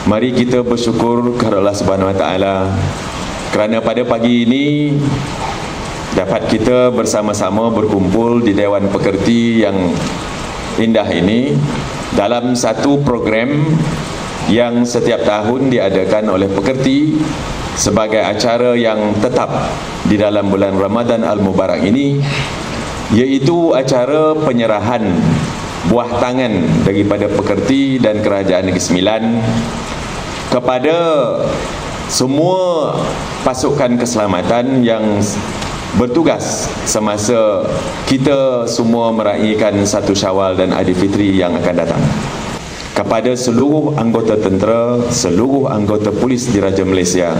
Mari kita bersyukur kepada Allah Subhanahu Wa Taala kerana pada pagi ini dapat kita bersama-sama berkumpul di Dewan Pekerti yang indah ini dalam satu program yang setiap tahun diadakan oleh Pekerti sebagai acara yang tetap di dalam bulan Ramadan Al-Mubarak ini, iaitu acara penyerahan buah tangan daripada Pekerti dan Kerajaan Negeri Sembilan kepada semua pasukan keselamatan yang bertugas semasa kita semua meraihkan 1 Syawal dan Aidilfitri yang akan datang. Kepada seluruh anggota tentera, seluruh anggota polis di Raja Malaysia,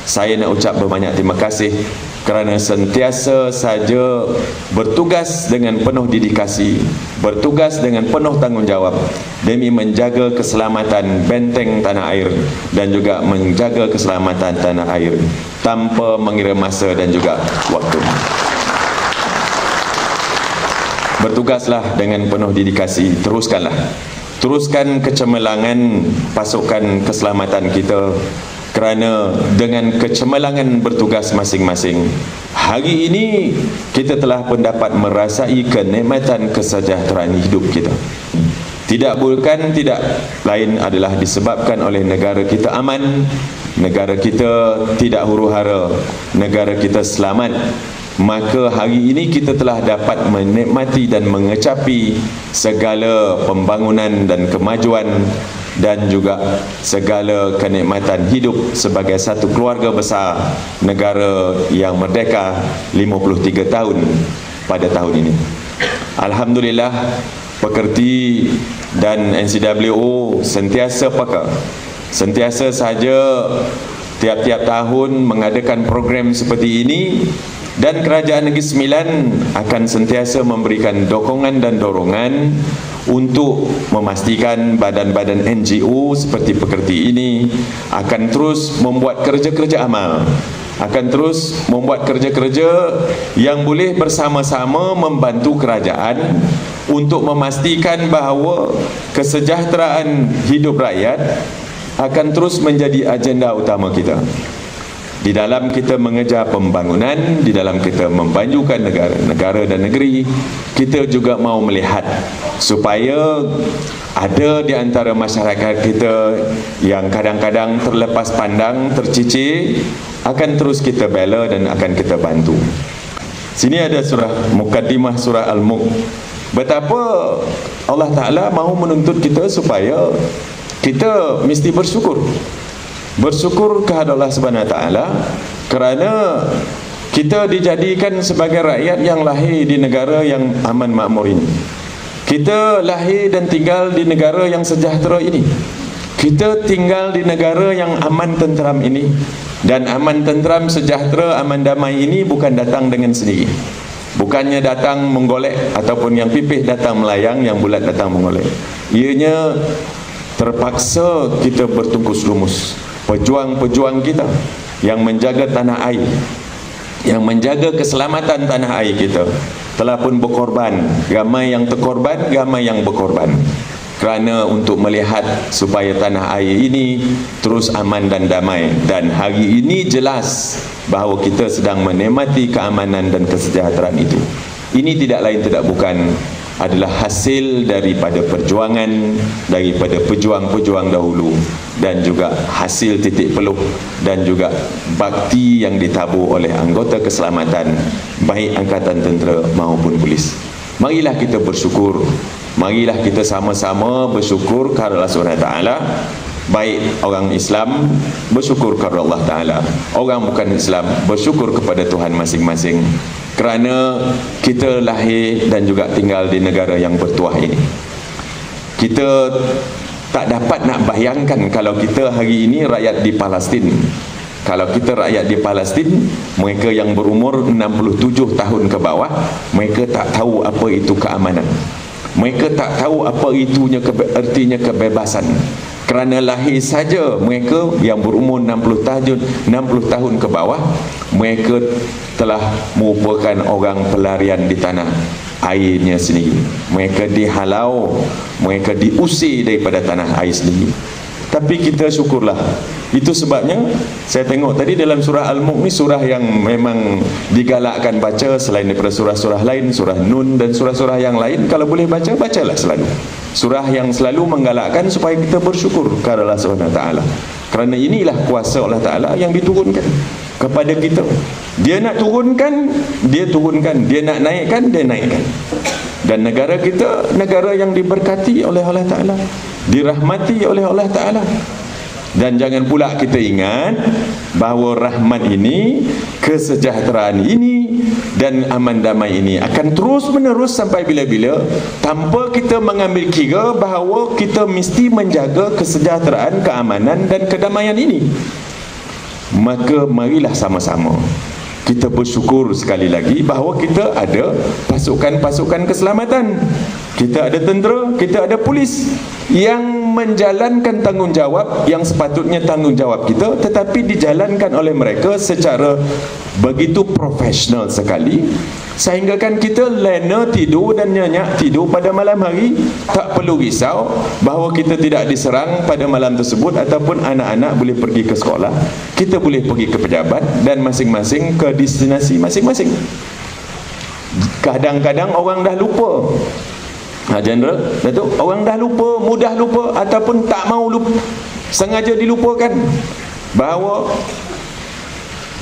saya nak ucap berbanyak terima kasih kerana sentiasa saja bertugas dengan penuh dedikasi, bertugas dengan penuh tanggungjawab demi menjaga keselamatan benteng tanah air dan juga menjaga keselamatan tanah air tanpa mengira masa dan juga waktu. Bertugaslah dengan penuh dedikasi, teruskan kecemerlangan pasukan keselamatan kita, kerana dengan kecemerlangan bertugas masing-masing, hari ini kita telah pun dapat merasai kenikmatan kesejahteraan hidup kita. Tidak lain adalah disebabkan oleh negara kita aman, negara kita tidak huru-hara, negara kita selamat. Maka hari ini kita telah dapat menikmati dan mengecapi segala pembangunan dan kemajuan dan juga segala kenikmatan hidup sebagai satu keluarga besar negara yang merdeka 53 tahun pada tahun ini. Alhamdulillah, Pekerti dan NCWO sentiasa peka, sentiasa saja tiap-tiap tahun mengadakan program seperti ini, dan Kerajaan Negeri Sembilan akan sentiasa memberikan dukungan dan dorongan untuk memastikan badan-badan NGO seperti Pekerti ini akan terus membuat kerja-kerja amal, akan terus membuat kerja-kerja yang boleh bersama-sama membantu kerajaan untuk memastikan bahawa kesejahteraan hidup rakyat akan terus menjadi agenda utama kita. Di dalam kita mengejar pembangunan, di dalam kita memajukan negara dan negeri, kita juga mau melihat supaya ada di antara masyarakat kita yang kadang-kadang terlepas pandang, tercicir, akan terus kita bela dan akan kita bantu. Sini ada surah Mukaddimah surah Al-Mulk. Betapa Allah Ta'ala mahu menuntut kita supaya kita mesti bersyukur. Bersyukur kepada Allah Subhanahu Wa Taala kerana kita dijadikan sebagai rakyat yang lahir di negara yang aman makmur ini. Kita lahir dan tinggal di negara yang sejahtera ini. Kita tinggal di negara yang aman tenteram ini. Dan aman tenteram, sejahtera, aman damai ini bukan datang dengan sendiri. Bukannya datang menggolek ataupun yang pipih datang melayang, yang bulat datang menggolek. Ianya terpaksa kita bertungkus lumus. Pejuang-pejuang kita yang menjaga tanah air, yang menjaga keselamatan tanah air kita telah pun berkorban. Ramai yang terkorban, ramai yang berkorban kerana untuk melihat supaya tanah air ini terus aman dan damai. Dan hari ini jelas bahawa kita sedang menikmati keamanan dan kesejahteraan itu. Ini tidak lain tidak bukan adalah hasil daripada perjuangan daripada pejuang-pejuang dahulu, dan juga hasil titik peluh dan juga bakti yang ditabur oleh anggota keselamatan, baik angkatan tentera maupun polis. Marilah kita bersyukur, marilah kita sama-sama bersyukur kepada Allah Subhanahu Wa Taala. Baik orang Islam bersyukur kepada Allah Ta'ala, orang bukan Islam bersyukur kepada Tuhan masing-masing, kerana kita lahir dan juga tinggal di negara yang bertuah ini. Kita tak dapat nak bayangkan kalau kita hari ini rakyat di Palestin. Kalau kita rakyat di Palestin, mereka yang berumur 67 tahun ke bawah, mereka tak tahu apa itu keamanan. Mereka tak tahu apa itunya artinya kebebasan. Kerana lahir saja mereka yang berumur 60 tahun ke bawah, mereka telah merupakan orang pelarian di tanah airnya sendiri. Mereka dihalau, mereka diusir daripada tanah air sendiri. Tapi kita syukurlah. Itu sebabnya saya tengok tadi dalam surah Al-Mulk ni surah yang memang digalakkan baca selain daripada surah-surah lain, surah Nun dan surah-surah yang lain. Kalau boleh baca, bacalah selalu. Surah yang selalu menggalakkan supaya kita bersyukur kepada Allah SWT. Kerana inilah kuasa Allah Ta'ala yang diturunkan kepada kita. Dia nak turunkan, dia turunkan. Dia nak naikkan, dia naikkan. Dan negara kita, negara yang diberkati oleh Allah Ta'ala, dirahmati oleh Allah Ta'ala. Dan jangan pula kita ingat bahawa rahmat ini, kesejahteraan ini dan aman damai ini akan terus menerus sampai bila-bila, tanpa kita mengambil kira bahawa kita mesti menjaga kesejahteraan, keamanan dan kedamaian ini. Maka marilah sama-sama kita bersyukur sekali lagi bahawa kita ada pasukan-pasukan keselamatan, kita ada tentera, kita ada polis yang menjalankan tanggungjawab yang sepatutnya tanggungjawab kita, tetapi dijalankan oleh mereka secara begitu profesional sekali, sehingga kan kita lena tidur dan nyenyak tidur pada malam hari, tak perlu risau bahawa kita tidak diserang pada malam tersebut, ataupun anak-anak boleh pergi ke sekolah, kita boleh pergi ke pejabat dan masing-masing ke destinasi masing-masing. Kadang-kadang orang dah lupa, General, Datuk, orang dah lupa, mudah lupa, ataupun tak mau lupa, sengaja dilupakan bahawa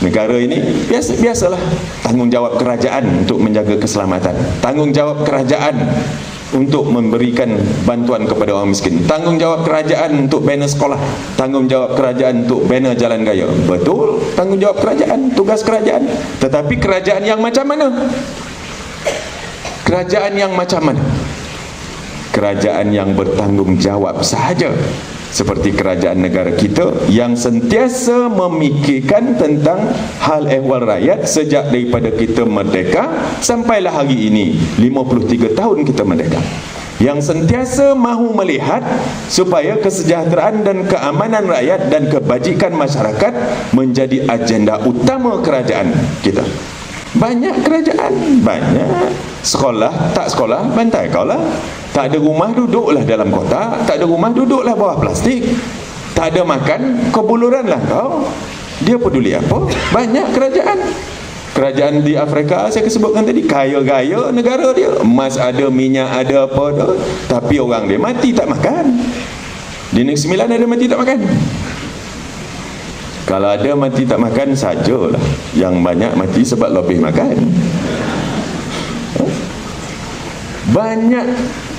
negara ini biasalah tanggungjawab kerajaan untuk menjaga keselamatan, tanggungjawab kerajaan untuk memberikan bantuan kepada orang miskin, tanggungjawab kerajaan untuk bina sekolah, tanggungjawab kerajaan untuk bina jalan raya. Betul, tanggungjawab kerajaan, tugas kerajaan. Tetapi kerajaan yang macam mana? Kerajaan yang macam mana? Kerajaan yang bertanggungjawab sahaja, seperti kerajaan negara kita yang sentiasa memikirkan tentang hal ehwal rakyat sejak daripada kita merdeka sampailah hari ini, 53 tahun kita merdeka, yang sentiasa mahu melihat supaya kesejahteraan dan keamanan rakyat dan kebajikan masyarakat menjadi agenda utama kerajaan kita. Banyak kerajaan, banyak sekolah, tak sekolah, bantai kau lah. Tak ada rumah, duduklah dalam kotak. Tak ada rumah, duduklah bawah plastik. Tak ada makan, kebuluranlah kau. Dia peduli apa? Banyak kerajaan. Kerajaan di Afrika saya sebutkan tadi, kaya-kaya negara dia, emas ada, minyak ada, apa ada, tapi orang dia mati tak makan. Di Negeri Sembilan ada mati tak makan. Kalau ada mati tak makan sajalah, yang banyak mati sebab lebih makan. Banyak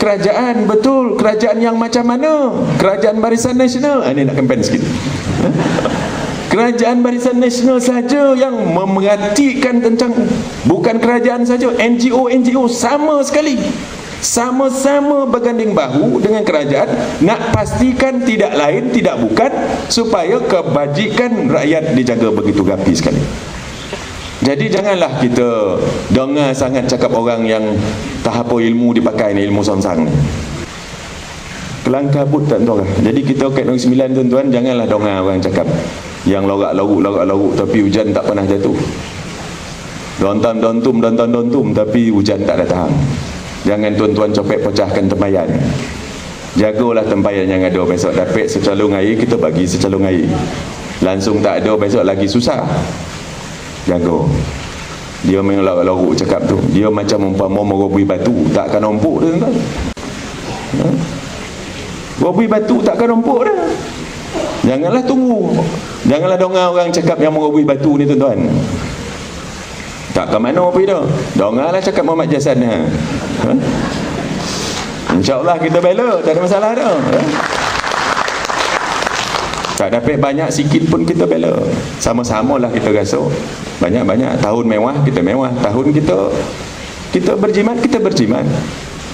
kerajaan, betul. Kerajaan yang macam mana? Kerajaan Barisan Nasional. Ini nak kempen sikit. Kerajaan Barisan Nasional saja yang memerhatikan tentang, bukan kerajaan saja, NGO sama sekali, sama-sama berganding bahu dengan kerajaan nak pastikan tidak lain tidak bukan supaya kebajikan rakyat dijaga begitu rapi sekali. Jadi janganlah kita dengar sangat cakap orang yang tak apa ilmu dipakai ni, ilmu songsang ni. Kelang kabut tak tahu lah. Jadi kita kat Negeri Sembilan tuan-tuan, janganlah dengar orang cakap yang lorak-loruk tapi hujan tak pernah jatuh. Dontam-dontum tapi hujan tak datang. Jangan tuan-tuan copet pecahkan tempayan. Jagalah tempayan yang ada. Besok dapat secalung air, kita bagi secalung air. Langsung tak ada, besok lagi susah. Jaga. Dia memang lorok cakap tu. Dia macam umpama merobui batu, takkan rompuk dia tuan. Robui batu takkan rompuk dah. Janganlah tunggu. Janganlah dengar orang cakap yang merobui batu ni tuan-tuan. Tak ke mana pergi dah. Dengarlah cakap Muhammad Jasan ha? InsyaAllah kita bela, tak ada masalah dah. Tak dapat banyak sikit pun kita bela. Sama-samalah kita rasa. Banyak-banyak. Tahun mewah, kita mewah. Tahun kita berjimat, kita berjimat.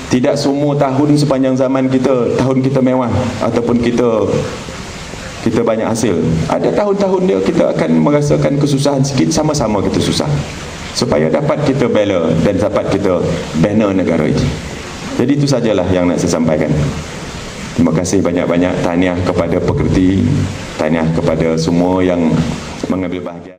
Tidak semua tahun sepanjang zaman kita, tahun kita mewah ataupun kita banyak hasil. Ada tahun-tahun dia kita akan merasakan kesusahan sikit, sama-sama kita susah, supaya dapat kita bela dan dapat kita bina negara ini. Jadi itu sajalah yang nak saya sampaikan. Terima kasih banyak-banyak. Tahniah kepada pekerti, tahniah kepada semua yang mengambil bahagian.